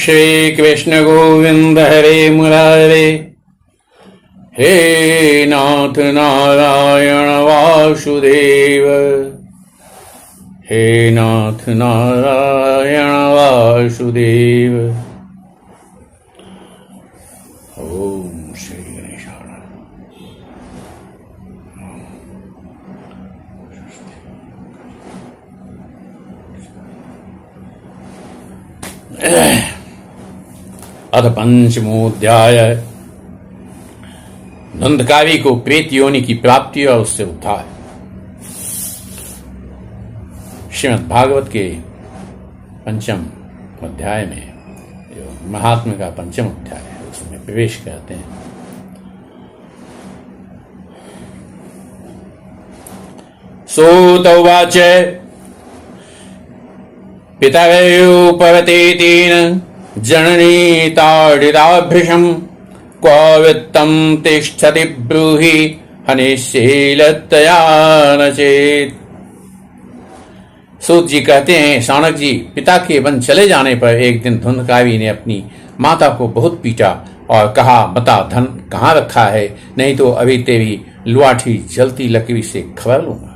श्री कृष्ण गोविंद हरे मुरारे, हे नाथ नारायण वासुदेव, हे नाथ नारायण वासुदेव। ओम श्री गणेशाय। अथ पंचमोध्याय। धुंधकारी को प्रेत योनि की प्राप्ति और उससे उद्धार। श्रीमद् भागवत के पंचम अध्याय में, जो महात्म्य का पंचम अध्याय है, उसमें प्रवेश करते हैं। सूत उवाच पितरोपवतेतेन जननी ताडिताभृशम् क्व वित्तं तिष्ठति ब्रूहि हनिशीलतया न चेत्। सूत जी कहते हैं, शौनक जी, पिता के वन चले जाने पर एक दिन धुंधकारी ने अपनी माता को बहुत पीटा और कहा, बता धन कहाँ रखा है, नहीं तो अभी तेरी लुआठी जलती लकड़ी से खबर लूंगा।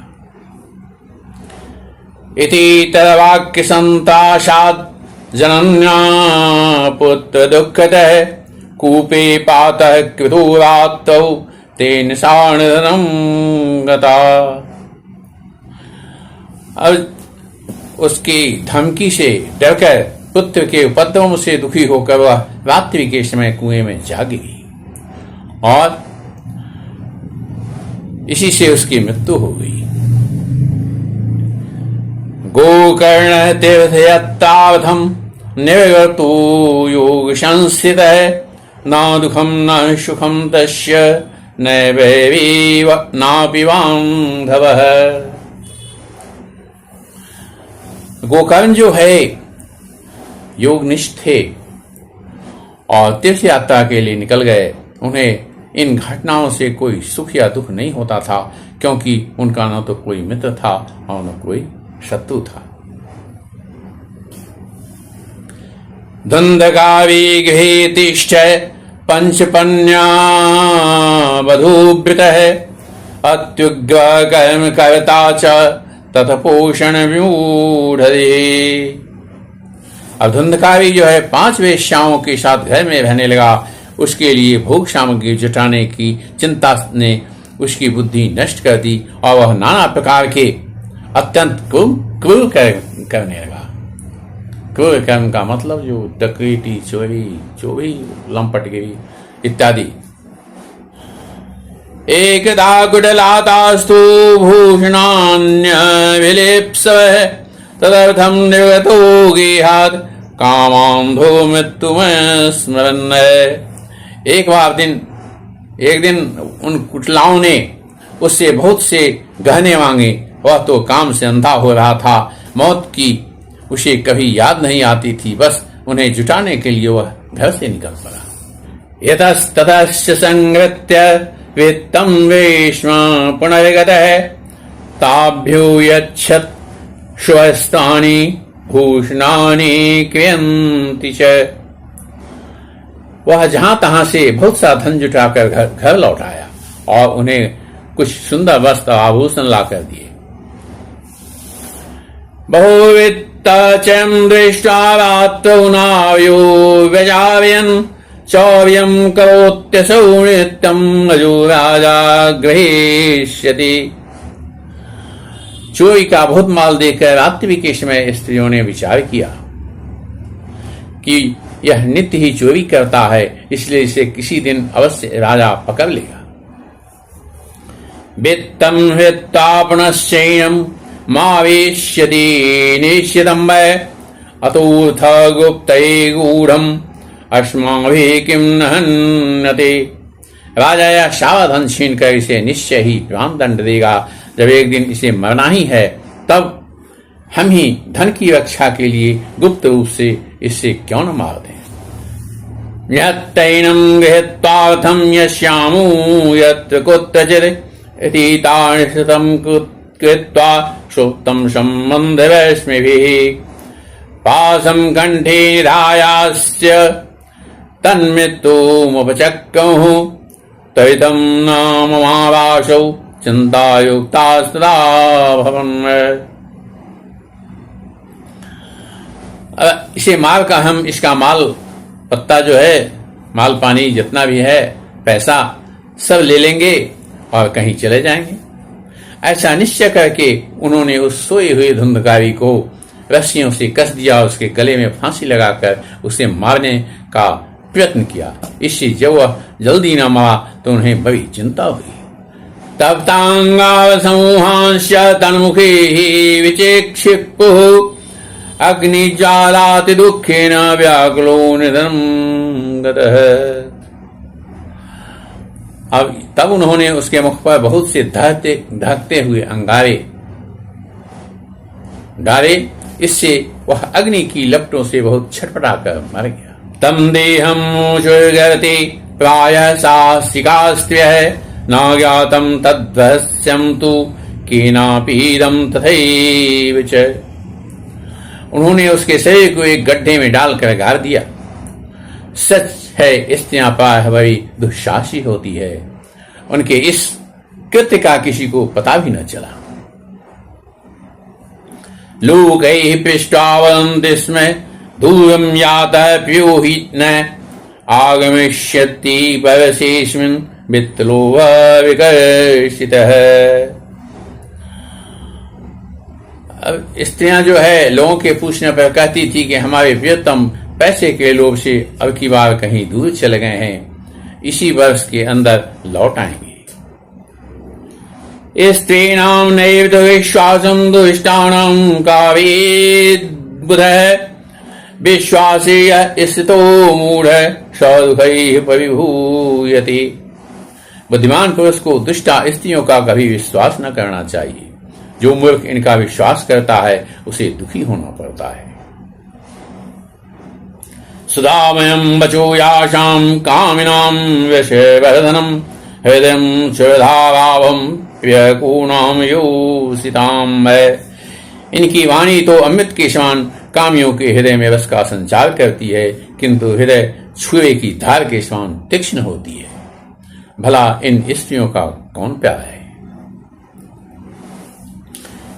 इति तद्वाक्य संताशात् जनन्या पुत्र दुःखतः कूपे पातः क्रूरात्तौ तेन साणधनं गता। अब उसकी धमकी से डरकर पुत्र के उपद्रव से दुखी होकर वह रात्रि के समय कुएं में जा गिरी और इसी से उसकी मृत्यु हो गई। गोकर्ण तीर्थयत्तावधम निर्गतो योग संस्थितः न दुखम न सुखम तस्य न वैरीव नापि बान्धवः। गोकर्ण जो है योगनिष्ठ थे और तीर्थ यात्रा के लिए निकल गए। उन्हें इन घटनाओं से कोई सुख या दुख नहीं होता था, क्योंकि उनका न तो कोई मित्र था और न कोई शत्रु था। धुंधकारी गृहे तिष्ठ पंचपन्या वधूभृतः अत्युग्र कर्म कर्ता च तथ पोषण विमूढ़े। अब धुंधकारी जो है 5 वेश्याओं के साथ घर में रहने लगा। उसके लिए भोग सामग्री जुटाने की चिंता ने उसकी बुद्धि नष्ट कर दी और वह नाना प्रकार के अत्यंत क्रूर करने लगा। क्रूर कर्म का मतलब जो डकैती, चोरी, लंपटगिरी इत्यादि। एकदा कुटलातास्तु भूषणान्य विलेप्सवः तदर्थं निर्गतो गेहात् कामान्धो मृत्युं स्मरन्। एक दिन उन कुटलाओं ने उससे बहुत से गहने मांगे। वह तो काम से अंधा हो रहा था। मौत की उसे कभी याद नहीं आती थी। बस उन्हें जुटाने के लिए वह घर से निकल पड़ा। यतस्ततश्च संगृत्य वित्तं वेश्म पुनर्गतः ताभ्यो यच्छत् स्वस्तानि भूषणानि क्रियन्ति च। वह जहां तहां से बहुत सा धन जुटाकर घर लौट आया और उन्हें कुछ सुंदर वस्त्र आभूषण लाकर दिए। बहुवित्तचं दृष्ट्वा रात्रौ नाव्यो व्यजावयन् चौर्यं करोत्यसौ नित्यं अजो राजा गृहीष्यति। चोरी का बहुत माल देखकर रात्रि के समय स्त्रियों ने विचार किया कि यह नित्य ही चोरी करता है, इसलिए इसे किसी दिन अवश्य राजा पकड़ लेगा। वित्तं हृत्तापनश्चैनं मावेश्यति निश्चितं वै अतोऽर्थ गुप्तये गूढ़म् अस्माभिः किं न हन्यते। राजा यह सारा धन छीन कर इसे निश्चय ही प्राणदंड देगा। जब एक दिन इसे मरना ही है, तब हम ही धन की रक्षा के लिए गुप्त रूप से इससे क्यों न मार दें। यत्तैनं गृहीत्वार्थं यस्यामो यत्र कुत्रचित् इति तानिश्चितं कृत्वा सुप्तं सम्बन्धवैष्णविः पासम कंठे निधायास्य तन्मृत्युमुपचक्रमुः तैतं नाम महावासौ चिंतायुक्तास्तदा भवन्। इसे माल का हम इसका माल पत्ता जो है, माल पानी जितना भी है, पैसा सब ले लेंगे और कहीं चले जाएंगे। ऐसा निश्चय करके उन्होंने उस सोई हुई धुंधकारी को रस्सियों से कस दिया, उसके गले में फांसी लगाकर उसे मारने का प्रयत्न किया। इससे जब वह जल्दी न मरा तो उन्हें बड़ी चिंता हुई। तब तांगाव समूहांश तन्मुखे विचेक्षिपुः अग्निज्वालाति दुःखेन व्याकुलो निधनं गतः। अब तब उन्होंने उसके मुख पर बहुत से धकते हुए अंगारे डाले, इससे वह अग्नि की लपटों से बहुत छटपटाकर मर गया। तम देहम मुचुर्गति प्रायः साहसिकास्त्र्यः न ज्ञातं तद्रहस्यं तु केनापीदं तथैव च। उन्होंने उसके शरीर को एक गड्ढे में डालकर गाड़ दिया। सच है, स्त्रियां प्रायः बड़ी दुस्साहसी होती है। उनके इस कृत्य का किसी को पता भी न चला। लोकैः पृष्ट्वा वदन्ति स्म दूरं यातः प्रियो हि न आगमिष्यति परशेऽस्मिन् वित्तलो विकर्षितः। अब स्त्रियां जो है लोगों के पूछने पर कहती थी कि हमारे प्रियतम पैसे के लोभ से अब की बार कहीं दूर चले गए हैं, इसी वर्ष के अंदर लौट आएंगे। स्त्रीणां नैव विश्वासं दुष्टानां कावेद्बुधः विश्वासे स्थितो मूढ़ः सदुःखैः परिभूयते। बुद्धिमान पुरुष को दुष्टा स्त्रियों का कभी विश्वास न करना चाहिए। जो मूर्ख इनका विश्वास करता है उसे दुखी होना पड़ता है। सुधामयं वचो याशां कामिनां विषयवर्धनं हृदयं श्रद्धाभावं प्रियकूणां योषितां। इनकी वाणी तो अमृत के समान कामियों के हृदय में रस का संचार करती है, किंतु हृदय छुए की धार के समान तीक्ष्ण होती है। भला इन स्त्रियों का कौन प्यार है।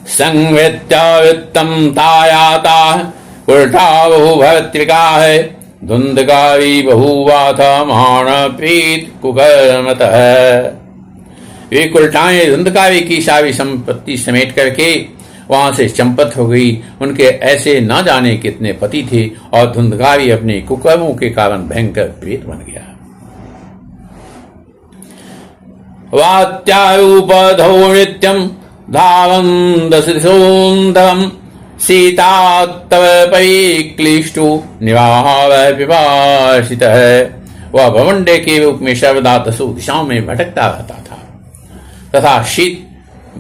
संवृत्तम तायाता उल्टा बहु भर्त्रिका है धुंधकारी बहुवाथ मान प्रीत कुकर्मत है। वे कुलटाएं धुंधकारी की सारी संपत्ति समेट करके वहां से चंपत हो गई। उनके ऐसे न जाने कितने पति थे और धुंधकारी अपने कुकर्मों के कारण भयंकर प्रेत बन गया। वात्यारूपधौ नित्यं धावन्दसृसोन्दवं सीता तव परिक्लिष्टो निवाह पिपासितः। वह भवंडे के रूप में सर्वदा दसों दिशाओं में भटकता रहता था तथा शीत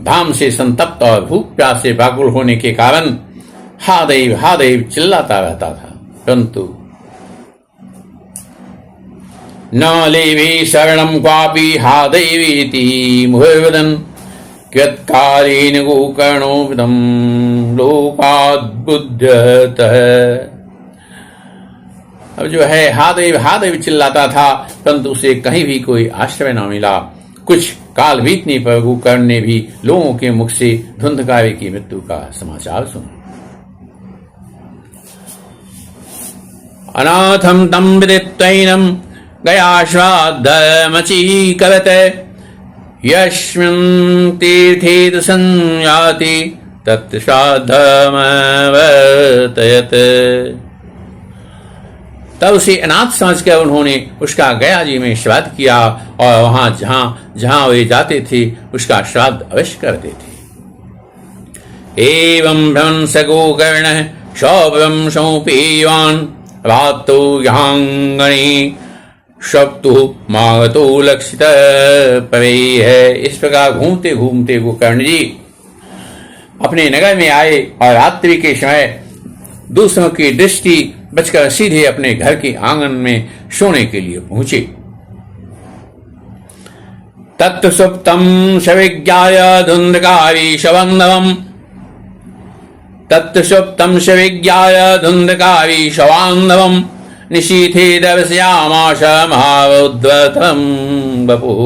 धाम से संतप्त और भूख प्यास से व्याकुल होने के कारण हा देव चिल्लाता रहता था, परंतु न लेवे शरणं क्वापि हा देवीति मुहुर्वदन् कृत्कारेण गोकर्णोऽविदं लोकाद्बुध्यतः। अब जो है हा देव चिल्लाता था, परंतु उसे कहीं भी कोई आश्रय न मिला। कुछ काल बीतने पर गोकर्ण ने भी लोगों के मुख से धुंधकारी की मृत्यु का समाचार सुना। अनाथम तम विदित्वैनं गयाश्वाद्धर्मचीकरत यस्मिन् तीर्थे संयाति तत्श्राद्धमवर्तयत्। तब उसे अनाथ समझकर उन्होंने उसका गया जी में श्राद्ध किया और वहां जहां वे जाते थे उसका श्राद्ध अवश्य करते थे। एवं भ्रंश गोकर्णः सौभ्रंशोऽपीवान् रात्रो यहांगणे शब्दो मागतो लक्षित परे है। इस प्रकार घूमते घूमते गोकर्ण जी अपने नगर में आए और रात्रि के समय दूसरों की दृष्टि बचकर सीधे अपने घर के आंगन में सोने के लिए पहुंचे। तत्व सुप्तम सविज्ञाय धुंधकारी शबंधवम तत्र सुप्तं स विज्ञाय धुन्धकारी शवान्धवम् निशीथे दर्शयामास महाउद्वतं वपुः।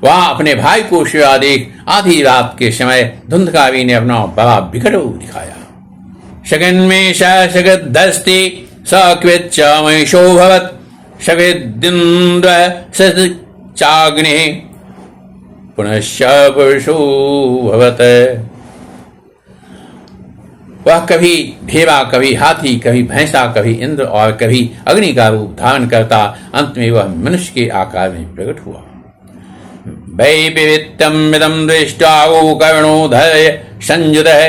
वहां अपने भाई को सोया देख आधी रात के समय धुंधकारी ने अपना बड़ा विकट रूप दिखाया। शगन्मे शगदस्ति सकृच्च महेशोभवत् शगदिन्द्र सचाग्ने पुनश्च पुरुषो भवत्। वह कभी भेवा, कभी हाथी, कभी भैंसा, कभी इंद्र और कभी अग्नि का रूप धारण करता। अंत में वह मनुष्य के आकार में प्रकट हुआ। वैपरीत्यं मिदं दृष्ट्वा गोकर्णोऽधर्य संयुतः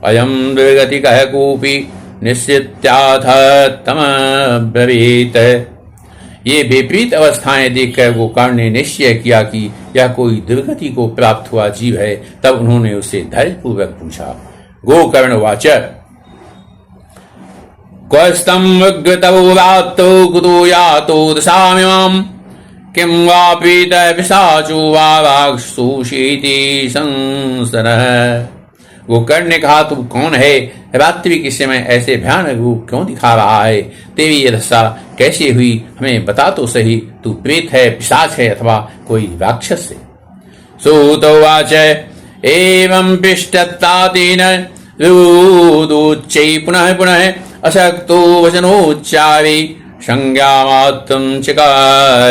अयं दुर्गतिकः कोऽपि निश्चित्याथ तमब्रवीत्। ये विपरीत अवस्थाएं देखकर गोकर्ण ने निश्चय किया कि यह कोई दुर्गति को प्राप्त हुआ जीव है। तब उन्होंने उससे धैर्यपूर्वक पूछा। गोकर्ण वाच क्वस्तं विग्रतौ रात्रो कुतो यातो दशामिमाम् किं वा पीतः पिशाचो वा राक्षसोऽशीति संसरः। गोकर्ण ने कहा, तू कौन है? रात्रि के समय ऐसे भयानक रूप क्यों दिखा रहा है? तेरी ये दशा कैसे हुई, हमें बता तो सही। तू प्रेत है, पिशाच है अथवा कोई राक्षस है? सूतोवाच एवं पृष्ठत्तातेन रुदोच्चै पुनः पुनः अशक्तो वचनोच्चारे संज्ञामात्रं चकार।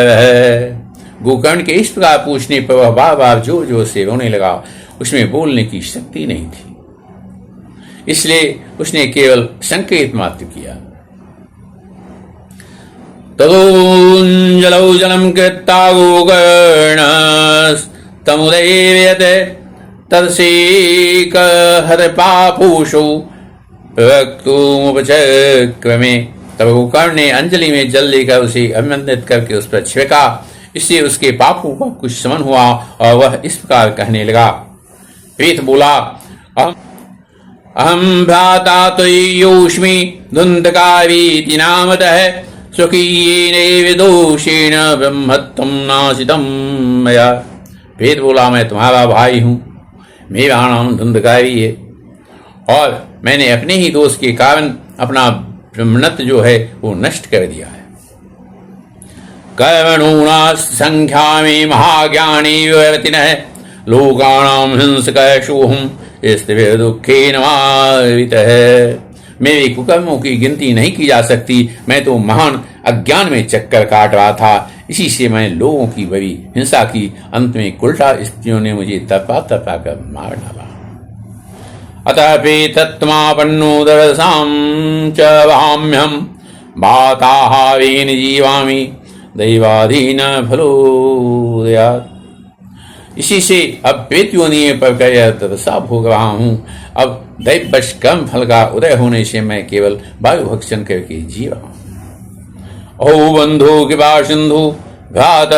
गोकर्ण के इस प्रकार पूछने पर वह बार बार जोर जोर से रोने लगा। उसमें बोलने की शक्ति नहीं थी, इसलिए उसने केवल संकेत मात्र किया। तदोञ्जलौ जलं कृत्वा गोकर्ण तमुदैर्यते तदसेकहरपापूषौ प्रवक्तुमुपचक्रमे। तब गोकर्ण ने अंजलि में जल लेकर उसे अभिनंदित करके उस पर छिड़का। इससे उसके पापों का कुछ शमन हुआ और वह इस प्रकार कहने लगा। प्रेत बोला, अहम भ्राता त्वयोष्मि धुन्धकारीति नामतः स्वकीयेनैव दोषेण ब्रह्मत्वं नाशितं मया। प्रेत बोला, मैं तुम्हारा भाई हूँ, मेरा नाम धुन्धकारी है और मैंने अपने ही दोष के कारण अपना ब्रह्मत्व जो है वो नष्ट कर दिया है। कर्मणूना संख्यामि महाज्ञानी विवर्तिनः लोकानां हिंसकः सोऽहं स्थिर दुःखेन मावितः। मेरे कुकर्मों की गिनती नहीं की जा सकती। मैं तो महान अज्ञान में चक्कर काट रहा था, इसी से मैं लोगों की बड़ी हिंसा की। अंत में कुलटा स्त्रियों ने मुझे तपा तपा कर मार डाला। अतः प्रेतत्मापन्नो दरसां च वाम्यहं वाताहारेण जीवामि दैवाधीन फलोदयात्। इसी से अब प्रेत योनि पर दशा भोग रहा हूँ। अब दैववश कर्म फल का उदय होने से मैं केवल वायु भक्षण करके जी रहा हूँ। ओ बंधु कृपा सिंधु भ्रातरमाशुच्य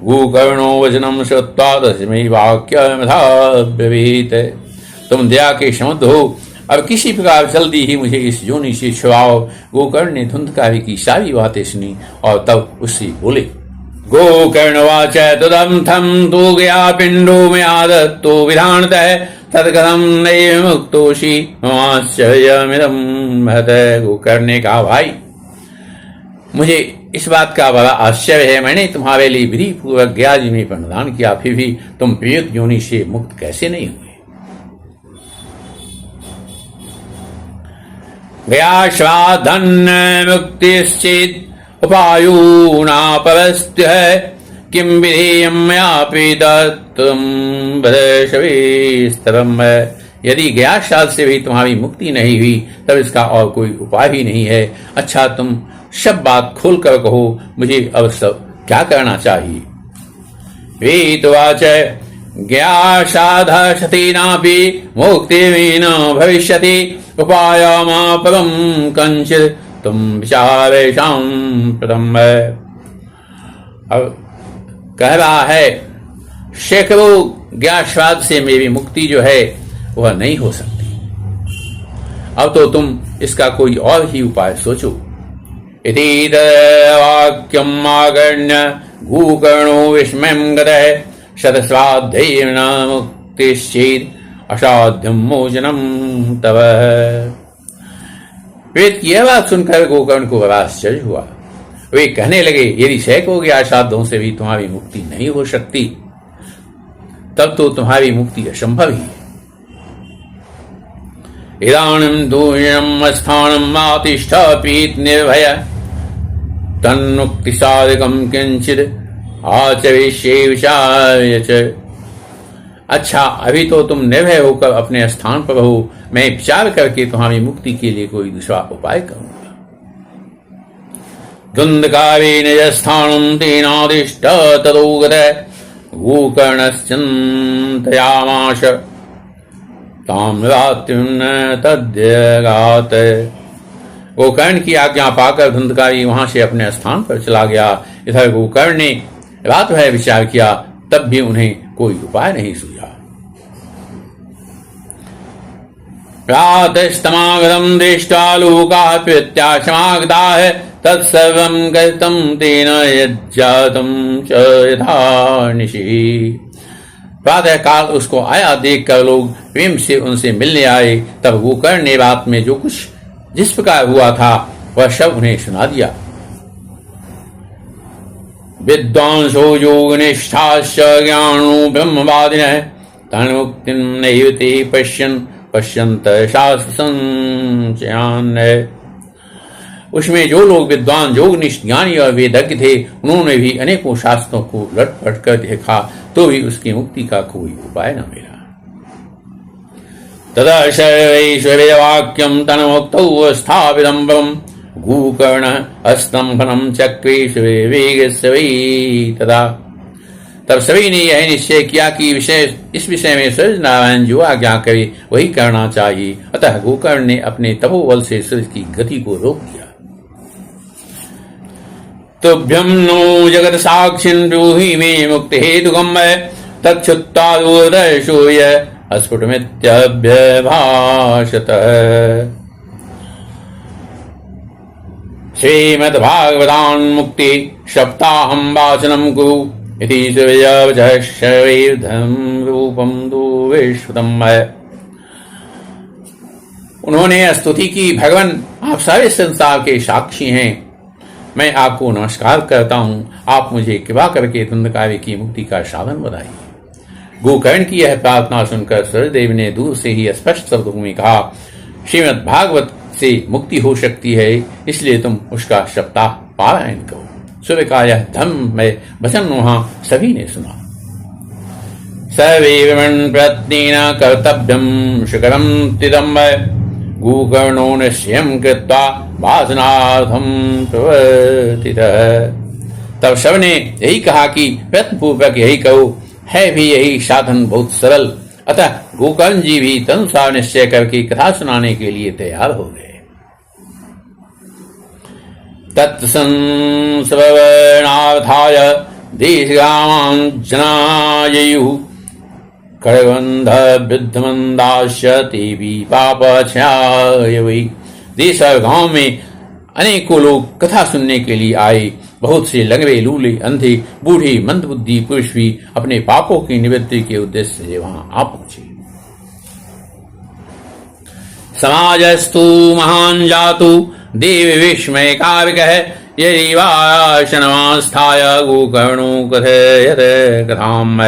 गोकर्णो वचनम श्रुत्वा तस्मै वाक्यमथाब्रवीत्। तुम दया के समुद्र हो, अब किसी प्रकार जल्दी ही मुझे इस योनि से छुड़ाओ। गोकर्ण ने धुन्धकारी की सारी बातें सुनी और तब उससे बोले। गोकर्णवाच तदं थम तो गया पिंडो में आदत्तो विधानतः तत्कथं नैव मुक्तोषि ममाश्चर्यमिदं महत्। गोकर्ण ने कहा, भाई मुझे इस बात का बड़ा आश्चर्य है। मैंने तुम्हारे लिए विधि पूर्वक गया जी में प्रदान किया, फिर भी तुम प्रेत योनि से मुक्त कैसे नहीं हुए? गया श्राद्धन्न मुक्तिश्चेत् उपायो नापरस्त्यः किं विधेयं मया प्रेतत्वं वदशवेस्तरम्। यदि गया श्राद्ध से भी तुम्हारी मुक्ति नहीं हुई तब इसका और कोई उपाय ही नहीं है। अच्छा, तुम सब बात खोल कर कहो, मुझे अब सब क्या करना चाहिए? प्रेतवाच गया श्राद्ध शतेनापि मुक्तिर्न भविष्यति उपायमापरं कंचित् तुम विचारेषां प्रथम। अब कह रहा है, सैकड़ों ज्ञात श्राद्ध से मेरी मुक्ति जो है वह नहीं हो सकती। अब तो तुम इसका कोई और ही उपाय सोचो। इति वाक्यम् आगण्य गोकर्णो विस्मयं गतः शतश्राद्धेन मुक्तिश्चेत् असाध्यम मोचनम तव। वेद की यह बात सुनकर गोकर्ण को बड़ा आश्चर्य हुआ। वे कहने लगे, यदि सैकड़ों के असाध्यों से भी तुम्हारी मुक्ति नहीं हो सकती, तब तो तुम्हारी मुक्ति असंभव ही है। इदानीं दूयम् स्थानं मातिष्ठ पीत निर्भय तन्मुक्ति साधकं किंचित आचरिष्ये विचार्य च। अच्छा, अभी तो तुम निर्भय होकर अपने स्थान पर हो, मैं विचार करके तुम्हारी मुक्ति के लिए कोई दूसरा उपाय करूंगा। धुंधकारे निजस्थानं तेनादिष्ट तदोगत गोकर्णश्चिन्तयामास तां रात्रिं तद्यगात। गोकर्ण की आज्ञा पाकर धुंधकारी वहां से अपने स्थान पर चला गया। इधर गोकर्ण ने रात भर विचार किया, तब भी उन्हें कोई उपाय नहीं सूझा। प्रातस्तमागतं दृष्ट्वा लोकाः प्रत्याशमागताः तत्सर्वं गतं तेन यज्जातं च यथा निशि। प्रातः काल उसको आया देखकर लोग प्रेम से उनसे मिलने आए। तब गोकर्ण ने रात में जो कुछ जिस प्रकार हुआ था वह सब उन्हें सुना दिया। विद्वांसो योगनिष्ठाश्च ज्ञानो ब्रह्मवादिनः तन्मुक्तिं नैव ते पश्यन्त शास्त्र संशयान्। उसमें जो लोग विद्वान योगनिष्ठ ज्ञानी और वेदज्ञ थे, उन्होंने भी अनेकों शास्त्रों को लटपट कर देखा, तो भी उसकी मुक्ति का कोई उपाय न मिला। तदा सर्वैश्वर्यवाक्यं तन्मुक्तौ स्थापितं बलं गोकर्ण स्तंभनं चक्रे वेगस्य वै तदा। तब सभी ने यह निश्चय किया कि इस विषय में सूर्य नारायण जो आज्ञा करे वही करना चाहिए। अतः गोकर्ण ने अपने तपोबल से सूर्य की गति को रोक दिया। तुभ्यं नो जगत साक्षिन् ब्रूहि मे मुक्ति हेतुकम् तच्छुत्वा दूरदर्शोय अस्फुटमित्यभ्यभाषत। श्रीमद्भागवतान् मुक्ति सप्ताहं वाचनं कुरु इति सूर्यवचः रूपं दुर्विश्रुतम्। उन्होंने स्तुति की, भगवान आप सारे संसार के साक्षी हैं, मैं आपको नमस्कार करता हूं, आप मुझे कृपा करके धुंधकारी की मुक्ति का साधन बताइए। गोकर्ण की यह प्रार्थना सुनकर सूर्यदेव ने दूर से ही स्पष्ट शब्दों में कहा, श्रीमद् भागवत से मुक्ति हो सकती है, इसलिए तुम उसका सप्ताह पारायण करो। सूर्य का यह धर्म में वचन वहां सभी ने सुना। सर्वे विमन् प्रत्नेन कर्तव्यं शिखरं तिदम् गोकर्णो निश्चयं कृत्वा वासनार्थं प्रवर्तितः। तब सबने यही कहा कि प्रयत्न पूर्वक यही कहो, है भी यही साधन बहुत सरल। अतः गोकर्ण जी भी तनुसार निश्चय करके कथा सुनाने के लिए तैयार हो गए। तत्संश्रवणार्थाय देशगामाञ्जनाययुः खड्गबन्ध वृद्धमन्दाश्च तेऽपि पापक्षयाय वै। देश और गांव में अनेकों लोग कथा सुनने के लिए आए। बहुत से लंगड़े, लूले, अंधे, बूढ़े, मंदबुद्धि पुरुष भी अपने पापों की निवृत्ति के उद्देश्य से वहां आ पहुंचे। समाजस्तु महान जातु देव विस्मय कारकः यदि वासनमास्थाय गोकर्णो कथयत कथाम्।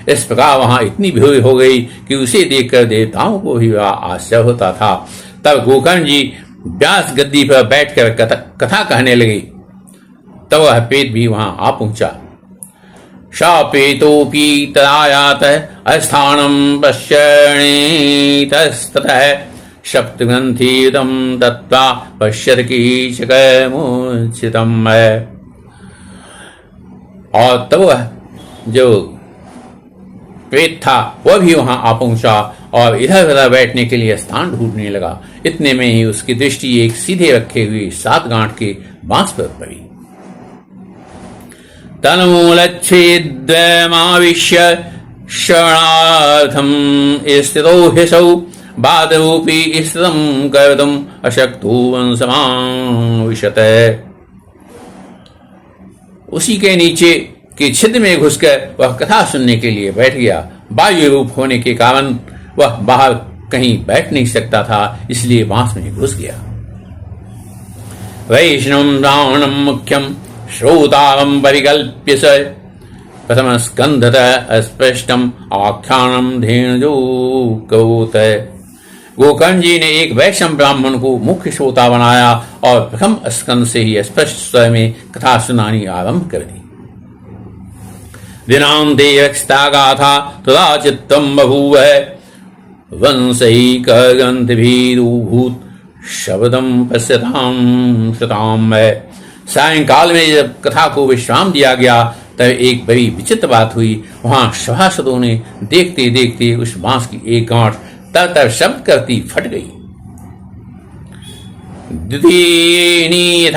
इस प्रकार वहां इतनी भीड़ हो गई कि उसे देखकर देवताओं को भी आश्चर्य होता था। तब गोकर्ण जी व्यास गद्दी पर बैठकर कथा कहने लगे। तब वह पेट भी वहां आ पहुंचा। शापेतोपि तदायातः अस्थानं पश्यणीतस्ततः सप्तग्रन्थियुतं दत्त्वा पश्यत कीचकमुचितम्। और तब वह जो प्रेत था वह भी वहां आ पहुंचा और इधर उधर बैठने के लिए स्थान ढूंढने लगा। इतने में ही उसकी दृष्टि एक सीधे रखे हुए 7 गांठ के बांस पर पड़ी। तन्मूलच्छेदमाविश्य शरणार्थं स्थितो ह्यसौ बाधरूपी स्थितं कर्तुम् अशक्तो वंशमाविशत। उसी के नीचे के छिद्र में घुसकर वह कथा सुनने के लिए बैठ गया। वायु रूप होने के कारण वह बाहर कहीं बैठ नहीं सकता था, इसलिए बांस में घुस गया। वैष्णवं ब्राह्मणं मुख्यं श्रोतारं परिकल्प्य स प्रथम स्कंधतः अस्पष्टम आख्यानम धेनुकौत। गोकर्ण जी ने एक वैष्णव ब्राह्मण को मुख्य श्रोता बनाया और प्रथम स्कंद से ही स्पष्ट स्वर में कथा सुनानी आरंभ कर दी। दिनांते रक्षिता गाथा तदा चित्तम बभूव वंशैकग्रंथिभिरूभूत शब्दम पश्यताम श्रुताम। सायंकाल में जब कथा को विश्राम दिया गया तब एक बड़ी विचित्र बात हुई। वहां सभासदों ने देखते देखते उस बांस की एक गांठ तर तर शब्द करती फट गई। द्वितीयनी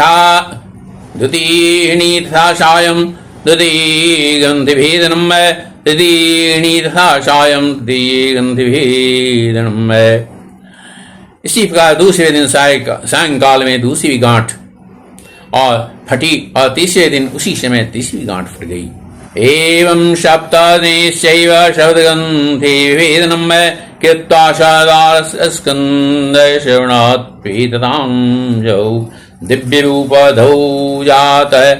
तथा सायं द्वितीय ग्रंथिभेदनम द्वितीयनी तथा सायं द्वितीय ग्रंथिभेदनम। इसी प्रकार दूसरे दिन सायंकाल में दूसरी गांठ और फटी और तीसरे दिन उसी समय तीसरी गांठ फट गई। एवं सप्तदिनैश्चैव शब्दग्रन्थे विभेदनं कृत्वा शरदास्कन्धे श्रवणात् पीततां जौ दिव्यरूपधौ जातः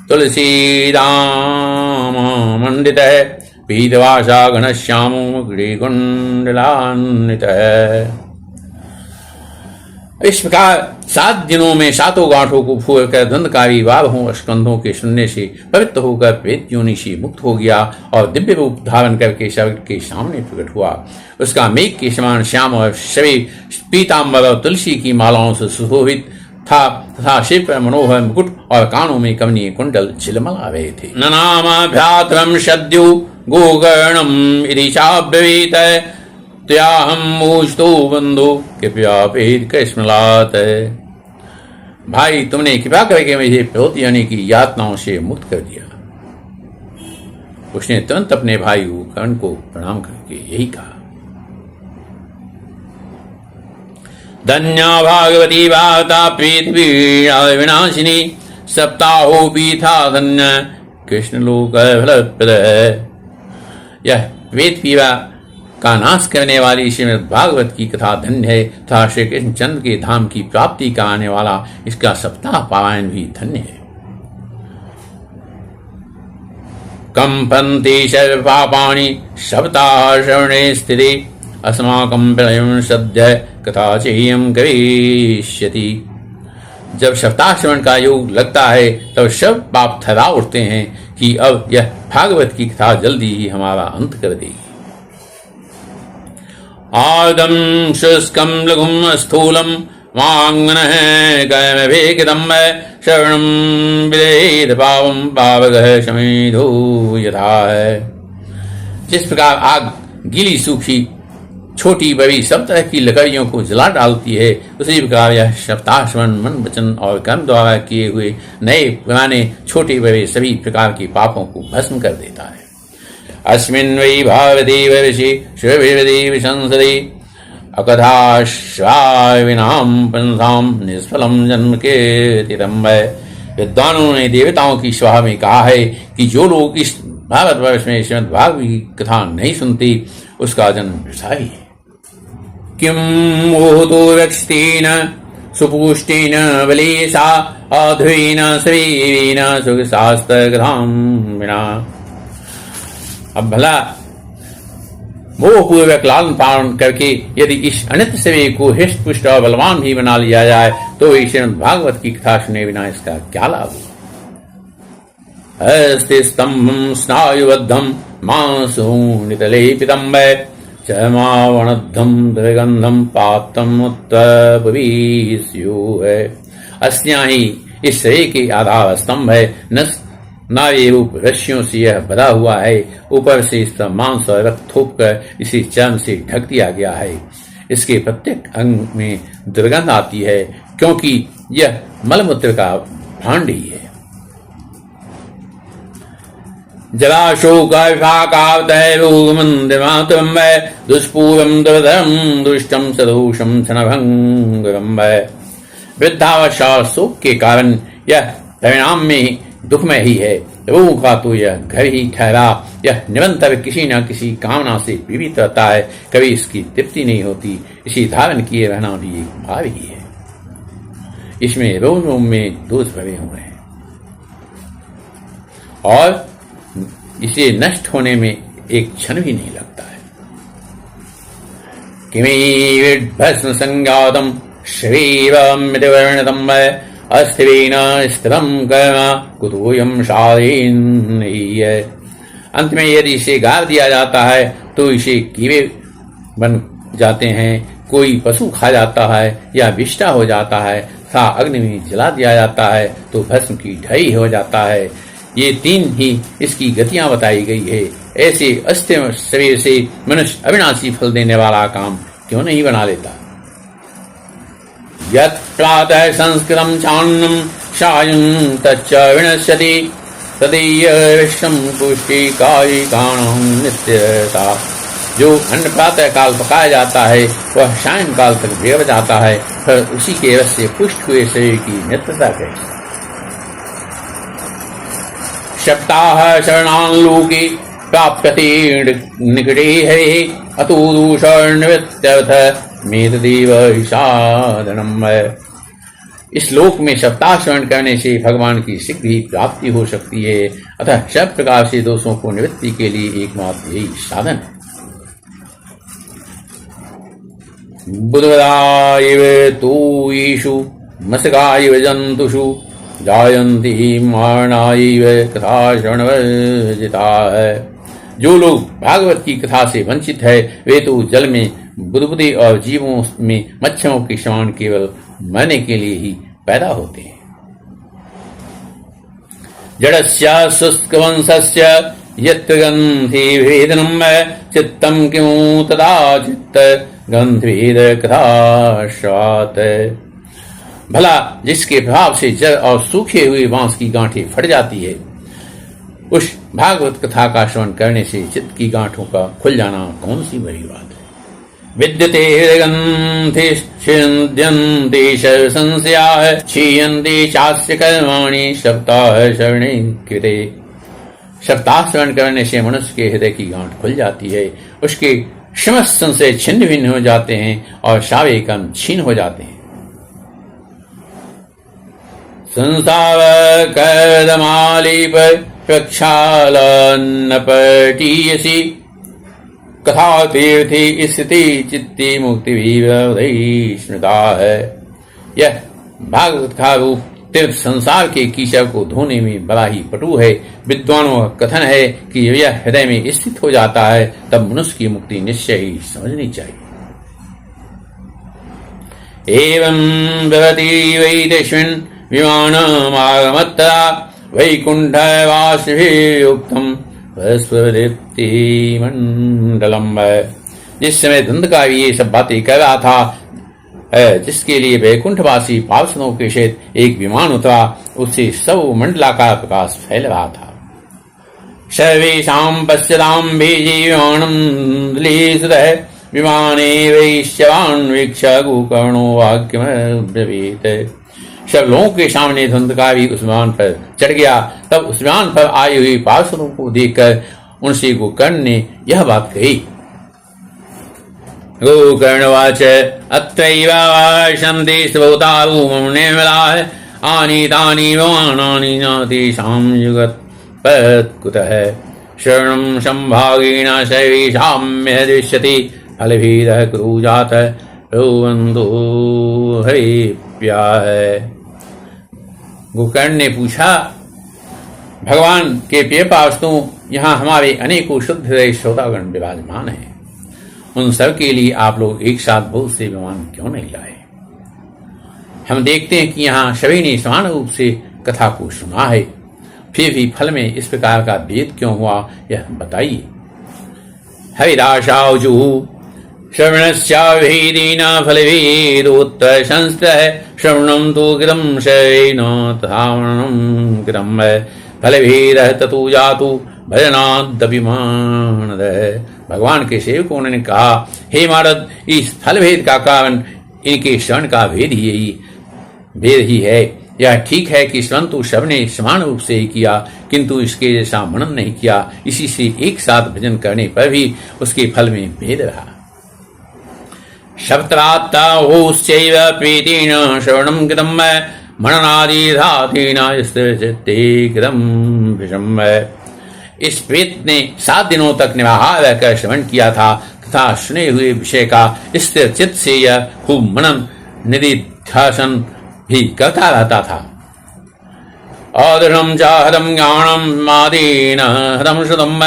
तुलसीदाममण्डितः पीतवासा घनश्यामो गिरिकुण्डलान्वितः। इस प्रकार 7 दिनों में 7 गांठों को फूल कर द्वंद्वकारी 12 स्कंधों के सुनने से पवित्र होकर प्रेत योनि से मुक्त हो गया और दिव्य रूप धारण करके शरीर के सामने प्रकट हुआ। उसका मेघ के समान श्याम और शरीर पीताम्बर और तुलसी की मालाओं से सुशोभित था तथा सिर पर मनोहर मुकुट और कानों में कमनीय कुंडल झिलमिला रहे थे। ननाम भ्रातरम सद्यो गोकर्णम इति चाब्रवीत त्याहम मूझतो बंधु कृपया पेट कृष्णलात। भाई तुमने कृपा करके मुझे प्रेत योनि की यातनाओं से मुक्त कर दिया। उसने तुरंत अपने भाई गोकर्ण को प्रणाम करके यही कहा। धन्या भागवती वार्ता प्रेत विनाशिनी सप्ताहो पीठा धन्य कृष्ण लोक फलप्रद। यह प्रेत पीड़ा का नाश करने वाली श्रीमद् भागवत की कथा धन्य है तथा श्री कृष्ण चंद्र के धाम की प्राप्ति का आने वाला इसका सप्ताह पारायण भी धन्य है। कंपन्ति सर्व पापानि सप्ताह श्रवणे स्थिति अस्माकं प्रलयं सद्य कथा चेयं करिष्यति। जब सप्ताह श्रवण का योग लगता है तब सब पाप थरा उठते हैं कि अब यह भागवत की कथा जल्दी ही हमारा अंत कर देगी। आदम शुष्कं लघुम स्थूलम वांगनः कर्मभिकृतं श्रवणं विदेद पावं पावगः शमेधो यथा। जिस प्रकार आग गीली सूखी छोटी बड़ी सब तरह की लकड़ियों को जला डालती है, उसी प्रकार यह सप्ताह श्रवण मन वचन और कर्म द्वारा किए हुए नए पुराने छोटे बड़े सभी प्रकार के पापों को भस्म कर देता है। अस्मिन् वै भावती वर्षि शिवविरति विशंसति अकथाश्राविनां पंसां निष्फलं जन्म कीर्तितं। विद्वानों ने देवताओं की सभा में कहा है कि जो लोग इस भारतवर्ष में श्रीमद् भागवत की कथा नहीं सुनते उसका जन्म वृथा ही है। किं मोहतो रक्षितेन सुपुष्टेन बलेशा अध्वेन शरीरेण सुखशास्त्रग्राम विना। अब भला मोहपूर्वक लालन पालन करके यदि इस अनित्य शरीर को हृष्ट पुष्ट और बलवान भी बना लिया जाए तो श्रीमद् भागवत की कथा सुने बिना इसका क्या लाभ होगा। अस्ति स्तंभं स्नायुबद्धं मांसोनितलेपितं चर्मावणद्धं दुर्गंधं पातम् उत्तरभुविस्युः। अस्या ही इस शरीर के आधार स्तंभ है। नारी रूप रस्सियों से यह बधा हुआ है। ऊपर से इस पर मांस और रक्त थोप कर इसे चर्म से ढक दिया गया है। इसके प्रत्येक अंग में दुर्गंध आती है क्योंकि यह मलमूत्र का भांड ही है। जलाशोकविभाकावतैरोगमन्दिमातरं दुष्पूरं दुर्धरं दुष्टं सदोषं क्षणभंगरं। वृद्धावस्था शोक के कारण यह परिणाम में दुखमय ही है। रोगों का तो यह घर ही ठहरा यह निरंतर किसी न किसी कामना से पीड़ित रहता है, कभी इसकी तृप्ति नहीं होती। इसी धारण किए रहना भी एक भाव ही है। इसमें रोम रोम में दोष भरे हुए हैं और इसे नष्ट होने में एक क्षण भी नहीं लगता है। किमी भस्म संज्ञातम श्रीवमितवर्णतम अस्थिवीन स्थिरम कर्म कुतोयम शालीन। अंत में यदि इसे गार दिया जाता है तो इसे कीड़े बन जाते हैं, कोई पशु खा जाता है या विष्टा हो जाता है, तथा अग्नि में जला दिया जाता है तो भस्म की ढई हो जाता है। ये तीन ही इसकी गतियां बताई गई है। ऐसे अस्थिर शरीर से मनुष्य अविनाशी फल देने वाला काम क्यों नहीं बना लेता। यत् प्रातः संस्कृतं चान्नं सायं तच्च विनश्यति तदीय विश्वं पुष्टिकायिकाणां नित्यता। जो अन्न प्रातः काल पकाया जाता है वह सायं काल तक बिगड़ जाता है, फिर उसी के रस से पुष्ट हुए शरीर की नित्यता कैसी। सप्ताह शरणालोके प्राप्यते निकटे हरिः अतो दूषणनिवृत्त्यर्थ मेतदेव साधनम्। इस लोक में सप्ताह श्रवण करने से भगवान की शीघ्र ही प्राप्ति हो सकती है, अतः सब प्रकार से दोषों को निवृत्ति के लिए एकमात्र यही साधन है। बुधवदायव तोयेषु मशकायव जंतुषु जायन्ति मरणायव कथा श्रवणवर्जिता है। जो लोग भागवत की कथा से वंचित है वे तो जल में बुदबुदे और जीवों में मच्छरों के समान केवल मरने के लिए ही पैदा होते हैं। जड़स्य शुष्कवंशस्य यत्र गन्धे भेदनम् चित्तं किं तदा चित्त गन्धभेद कथाश्रात्। भला जिसके प्रभाव से जड़ और सूखे हुए बांस की गांठें फट जाती है, उस भागवत कथा का श्रवण करने से चित्त की गांठों का खुल जाना कौन सी बड़ी बात है। विद्यते हृदगन्धे छिन्द्यन्ते संशयाः क्षीयन्ते चास्य कर्माणि सप्ताह शरणे कृते। सप्ताह श्रवण करने से मनुष्य के हृदय की गांठ खुल जाती है, उसके समस्त संशय छिन्न भिन्न हो जाते हैं और सारे कर्म छीन हो जाते हैं। संसार कर्दमालीप प्रक्षालन पटीयसी कथा तीर्थी स्थिति चित्ती मुक्ति भी स्मृता है। यह भागवत का रूप तीर्थ संसार के कीचड़ को धोने में बड़ा ही पटु है। विद्वानों का कथन है कि यह हृदय में स्थित हो जाता है तब मनुष्य की मुक्ति निश्चय ही समझनी चाहिए। एवं भवति वै तस्मिन् विमानमागमत्तदा वैकुण्ठवासिभिरुक्तं स्मृति मंडलम। जिस समय धुंधकारी ये सब बातें कर रहा था, जिसके लिए वैकुंठवासी पार्षदों के सहित एक विमान उतरा, उससे सब मंडलाकार प्रकाश फैल रहा था। सर्वेषां पश्यतां विमानं विमाने वैश्यवान् वीक्ष गोकर्णो वाक्यमब्रवीत्। सब लोगों के सामने धुंधकारी उस विमान पर चढ़ गया। तब उस विमान पर आए हुए पार्षदों को देखकर उनसे गोकर्ण ने यह बात कही। गोकर्णवाच अत्रैवाशं देशभूतारो निर्मलाः आनीतानि विमानानि न तेषां युगपत्कुतः शरणं संभागेन सर्वेषां दृश्यते फलभेदः कुरु जातः रोवन्तो हरिप्याः। गोकर्ण ने पूछा, भगवान के प्रिय पार्षदों, यहाँ हमारे अनेकों शुद्ध हृदय श्रोतागण विराजमान हैं, उन सब के लिए आप लोग एक साथ बहुत से विमान क्यों नहीं लाए। हम देखते हैं कि यहाँ सभी ने समान रूप से कथा को सुना है, फिर भी फल में इस प्रकार का भेद क्यों हुआ, यह बताइए। हरिदासावचुः श्रवणस्याभेदेन फलभेदोत्तर संस्तः श्रवणं तु कृतं शयेन तथा मननं कृतं फलभेदः ततो जातु भजनादपि मानदः। भगवान के सेवकों ने कहा, हे नारद, इस फल भेद का कारण इनके श्रवण का भेद ही है। यह ठीक है कि श्रवण तो सबने समान रूप से ही किया, किंतु इसके जैसा मनन नहीं किया। इसी से एक साथ भजन करने पर भी उसके फल में भेद रहा। शब्दात्तोश्चैव प्रीतेन श्रवणं कृतं मननादिधातेन स्थिते कृतं विषम। इस प्रेत ने 7 दिनों तक निराहार रहकर श्रवण किया था तथा सुने हुए विषय का स्थिर चित्त से यह खूब मनन निधिध्यासन भी करता रहता था। अदृढ़ं च हतं ज्ञानं मादेन हतं श्रुतं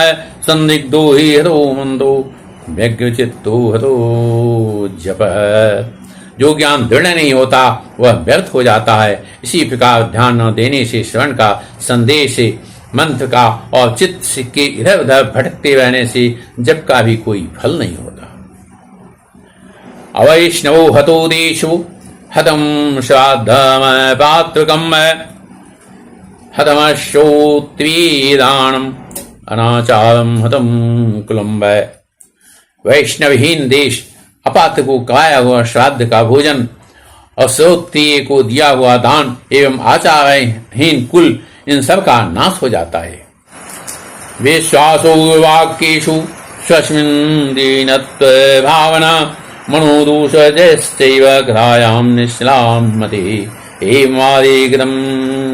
संदिग्धो हि हतो मन्दो व्यग्रचित्तो हतो जपः। जो ज्ञान दृढ़ नहीं होता वह व्यर्थ हो जाता है। इसी प्रकार ध्यान न देने से, श्रवण का संदेह से, मंत्र का और चित्त के इधर उधर भटकते रहने से जप का भी कोई फल नहीं होता। अवैष्णवो हतो देशो हतं श्राद्धम पात्रकम हतमश्रोत्रीदानम अनाचारम हतं कुलम। वैष्णवहीन देश, अपात्र को खाया हुआ श्राद्ध का भोजन और श्रोत्रिय को दिया हुआ दान एवं आचारहीन कुल, इन सब का नाश हो जाता है। विश्वासो वाक्येषु स्वस्मिन् दीनत्व भावना मनोदोषजश्चैव घ्रायां निश्चलां मतिः। एवमादिकृतं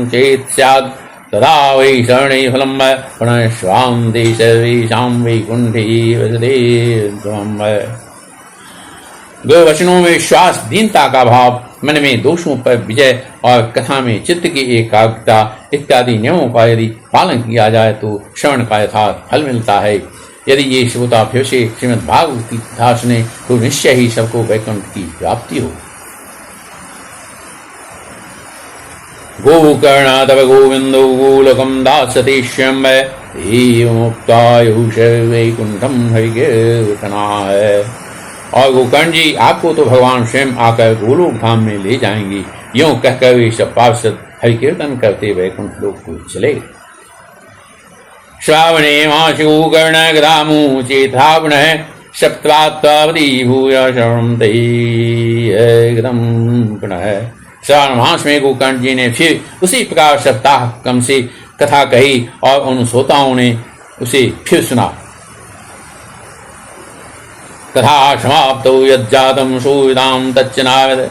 चेत् स्यात् तदा वै शरणे फलं पुनः स्वां देशवेशां वैकुण्ठे वसते ध्रुवम्। दो वचनों में विश्वास, दीनता का भाव, मन में दोषों पर विजय और कथा में चित्त की एकाग्रता इत्यादि नियमों का यदि पालन किया जाए तो श्रवण का यथार्थ फल मिलता है। यदि ये श्रोता फिर से श्रीमद् भागवत की कथा सुने तो निश्चय ही सबको वैकुंठ की प्राप्ति हो। गोकर्ण तव गोविंदो गोलोकं दास्यते श्यम एवमुक्तायुष वैकुंठम हरिकीर्तनाय। और गोकर्ण जी, आपको तो भगवान स्वयं आकर गोलोक धाम में ले जाएंगे। यूं कहकर वे सब पार्षद हरिकीर्तन करते वैकुंठ लोक को चले। श्रावणे मासि गोकर्ण ग्रामो चेतावण सप्तावधि भूय शरणं एकदम पुनः। श्रावण मास में गोकर्ण जी ने फिर उसी प्रकार सप्ताह क्रम से कथा कही और उन श्रोताओं ने उसे फिर सुना। कथा समाप्तो यज्जातम सुविदाम तच्च नारद।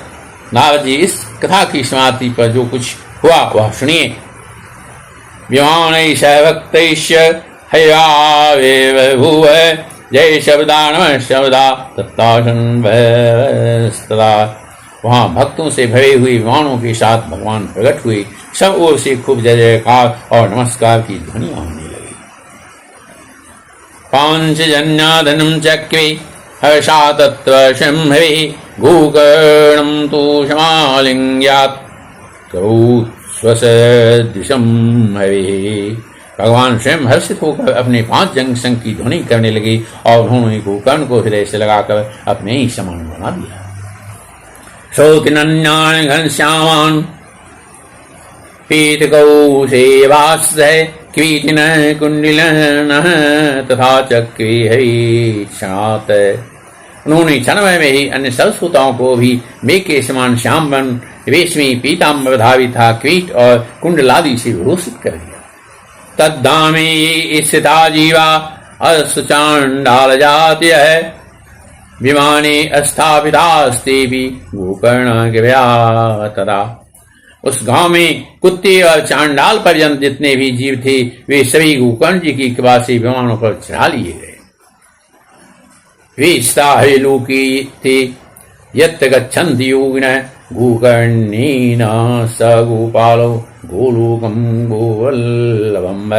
नारद जी, इस कथा की समाप्ति पर जो कुछ हुआ वह सुनिए। विमानैः भक्तैश्च हयावेव भूव जय शब्दा नमः शब्दा तत्ताशन्वस्तदा। वहाँ भक्तों से भरे हुए विमानों के साथ भगवान प्रकट हुए। सब ओर से खूब जय जयकार और नमस्कार की ध्वनियां होने लगी। पांचजन्याधनं चक्रे हर्षा तत्व शंभवे गोकर्णं तु समालिंग्यात् करोत् स्वसदृशं हवे। भगवान स्वयं हर्षित होकर अपने 5 जंग संघ की ध्वनि करने लगे और उन्होंने गोकर्ण को हृदय से लगाकर अपने ही समान बना दिया। शोकिनन्यान घनश्यामान पीतगौ सेवास्त्रय कीर्तिन कुंडिलन तथा चक्रे हरिक्षणात्। उन्होंने क्षणभर में ही अन्य सब श्रोताओं को भी मेघ के समान श्याम बन रेशमी पीताम्बर धारित था कीट और कुंडलादि से भूषित कर दिया। तद्धामे ये स्थिता जीवा अश्चांडाल जातीय विमाने स्थापितास्ते भी गोकर्ण गिरया तदा। उस गांव में कुत्ते और चांडाल पर्यंत जितने भी जीव थे वे सभी गोकर्ण जी की कृपा से विमानों पर चढ़ा लिए गए। वे स्थाहेलोके थे यत्र गच्छन्ति योगिनः गोकर्णेन स गोपालो गोलोकं गोवल्लभम्।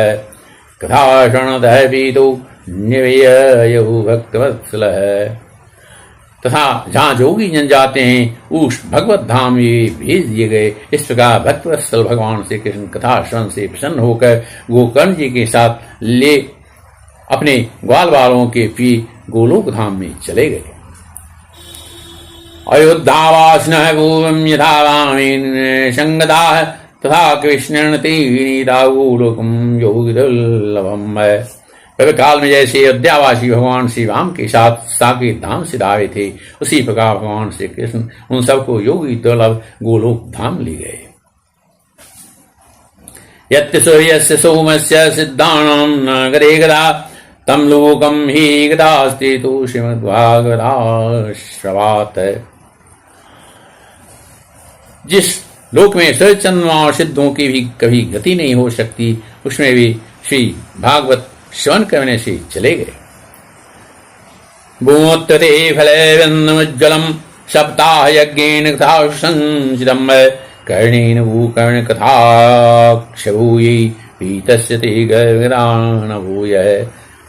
कथाश्रवणतः पीतो निवेयो भक्तवत्सलः। तथा जहाँ जोगी जन जाते हैं उस भगवत धाम ये भेज दिए गए। इस प्रकार भक्तवत्सल भगवान श्री कृष्ण कथा श्रवण से प्रसन्न होकर गोकर्ण जी के साथ ले अपने ग्वाल बालों के पी गोलोक धाम में चले गए। अयोध्यावासिनः पूर्वं यथा रामेण संगताः तथा कृष्णेन तेन गोलोकं योगिदुर्लभम्। पहले काल में जैसे अयोध्यावासी भगवान श्री राम के साथ साकेत धाम से आए थे उसी प्रकार भगवान श्री कृष्ण उन सबको योगी दुर्लभ गोलोक धाम ले गए। यत्य सूर्यस्य सोमस्य सिद्धानां नागरे गदा तम लोकम ही गदास्ते तो श्रीमद्भागवताश्रवात। जिस लोक में सूर्य चंद्रमा और सिद्धों की भी कभी गति नहीं हो सकती, उसमें भी श्री भागवत श्रवण करने से चले गए। भूमोत्तरे फले वन्नमुज्ज्वलम् सप्ताह यज्ञेन कथा संचितम् कर्णेन भूकर्ण कथा क्षभूयै पीतस्य ते गर्भदान भूयः।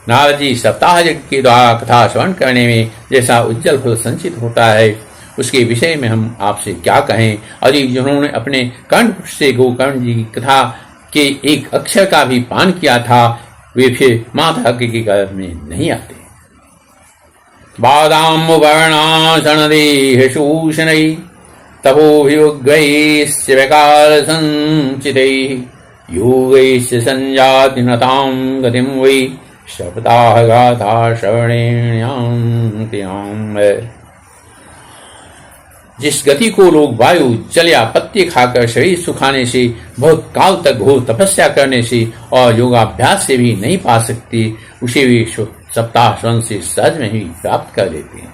नारद जी सप्ताह यज्ञ के द्वारा कथा श्रवण करने में जैसा उज्जवल फल संचित होता है, उसके विषय में हम आपसे क्या कहें। और जिन्होंने अपने कंठ से गोकर्ण जी की कथा के एक अक्षर का भी पान किया था, वे फिर माता के गर्भ में नहीं आते। बादाम वर्णासनदेहशूषणै तपोभियुग्गैश्च विकार संचितैः योगैश्च संजाति नतां गतिं वै सप्ताह गाथा श्रवणेण्यां तियाम्। जिस गति को लोग वायु, जल या पत्ते खाकर शरीर सुखाने से, बहुत काल तक घोर तपस्या करने से और योगाभ्यास से भी नहीं पा सकते, उसे वे सप्ताह श्रवण से सहज में ही प्राप्त कर लेते हैं।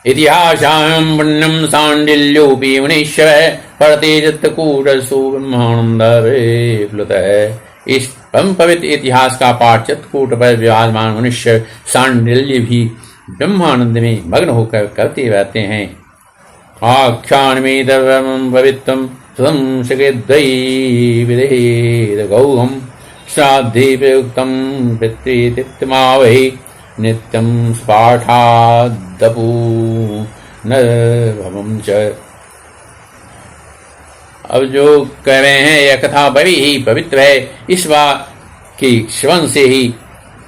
इतिहासां पुण्यं सांडिल्योऽपि मुनीश्वरः पढ़ते चित्तकूटस्थो ब्रह्मानंदे प्लुतः। इस परम पवित्र इतिहास का पाठ चित्तकूट पर विराजमान मनुष्य सांडिल्य भी ब्रह्मानंद में मग्न होकर करते रहते हैं। आख्यान में धर्मं पवित्रं सुतं सकृद्वै विदेद गौहम् श्राद्धे प्रयुक्तं पितृतिथ्यमावहै नित्यं स्पाठादपू नभवं च। अब जो कह रहे हैं यह कथा बड़ी ही पवित्र है। इस बार के श्रवण से ही,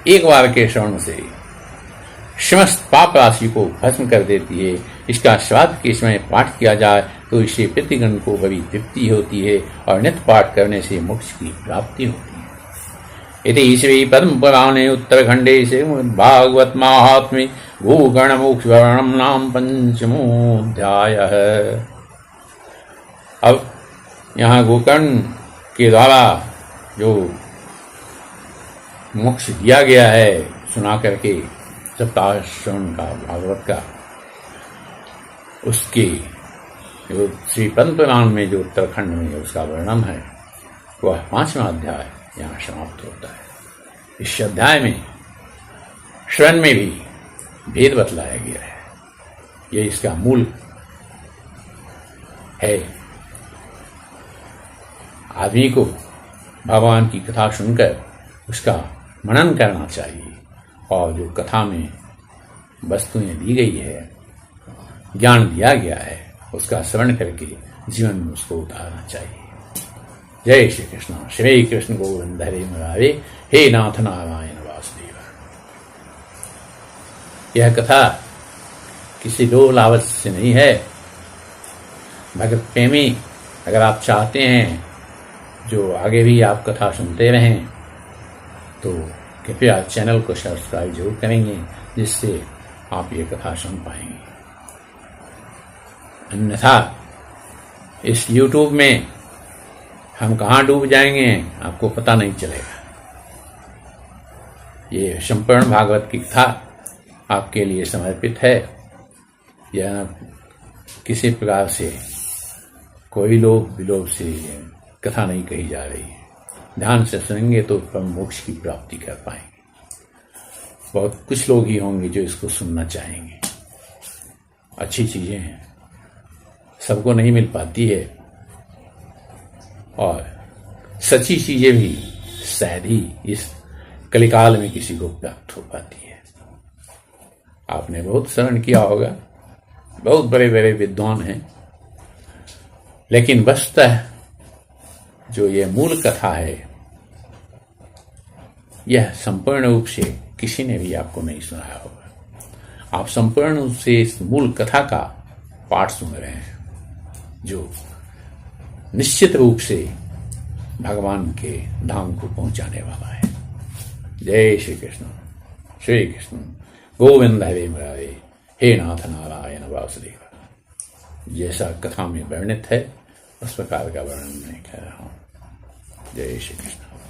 एक बार के श्रवण से ही समस्त पाप राशि को भस्म कर देती है। इसका श्राद्ध के समय पाठ किया जाए तो इससे पितृगण को बड़ी तृप्ति होती है और नित्य पाठ करने से मोक्ष की प्राप्ति होती है। इति श्री पद्म पुराणे उत्तरखंडे से भागवत महात्म्ये गोकर्ण मोक्ष वर्णनम नाम पंचमोऽध्यायः। अब यहाँ गोकर्ण के द्वारा जो मोक्ष दिया गया है सुना करके सप्ताह श्रवण का भागवत का, उसके जो श्री पद्म पुराण में जो उत्तरखंड में उसका वर्णन है, वह 5वां अध्याय यहाँ समाप्त होता है। इस अध्याय में श्रवण में भी भेद बतलाया गया है। ये इसका मूल है। आदमी को भगवान की कथा सुनकर उसका मनन करना चाहिए और जो कथा में वस्तुएं दी गई है, ज्ञान दिया गया है, उसका श्रवण करके जीवन में उसको उतारना चाहिए। जय श्री कृष्ण। श्री कृष्ण गोविंद हरे मुरारे, हे नाथ नारायण वासुदेव। यह कथा किसी लोभ लालच से नहीं है। भगत प्रेमी अगर आप चाहते हैं जो आगे भी आप कथा सुनते रहें तो कृपया चैनल को सब्सक्राइब जरूर करेंगे, जिससे आप ये कथा सुन पाएंगे। अन्यथा इस YouTube में हम कहाँ डूब जाएंगे आपको पता नहीं चलेगा। ये संपूर्ण भागवत की कथा आपके लिए समर्पित है। यह किसी प्रकार से कोई लोभ विलोभ से कथा नहीं कही जा रही है। ध्यान से सुनेंगे तो परम मोक्ष की प्राप्ति कर पाएंगे। बहुत कुछ लोग ही होंगे जो इसको सुनना चाहेंगे। अच्छी चीजें हैं, सबको नहीं मिल पाती है, और सच्ची चीजें भी शायद ही इस कलिकाल में किसी को प्राप्त हो पाती है। आपने बहुत श्रवण किया होगा, बहुत बड़े बड़े विद्वान हैं, लेकिन वस्तुतः जो ये मूल कथा है, यह संपूर्ण रूप से किसी ने भी आपको नहीं सुनाया होगा। आप संपूर्ण रूप से इस मूल कथा का पाठ सुन रहे हैं, जो निश्चित रूप से भगवान के धाम को पहुंचाने वाला है। जय श्री कृष्ण। श्री कृष्ण गोविंद हरे मुरारे, हे नाथ नारायण वासुदेव। जैसा कथा में वर्णित है उस प्रकार का वर्णन मैं कह रहा हूं। जय श्री कृष्ण।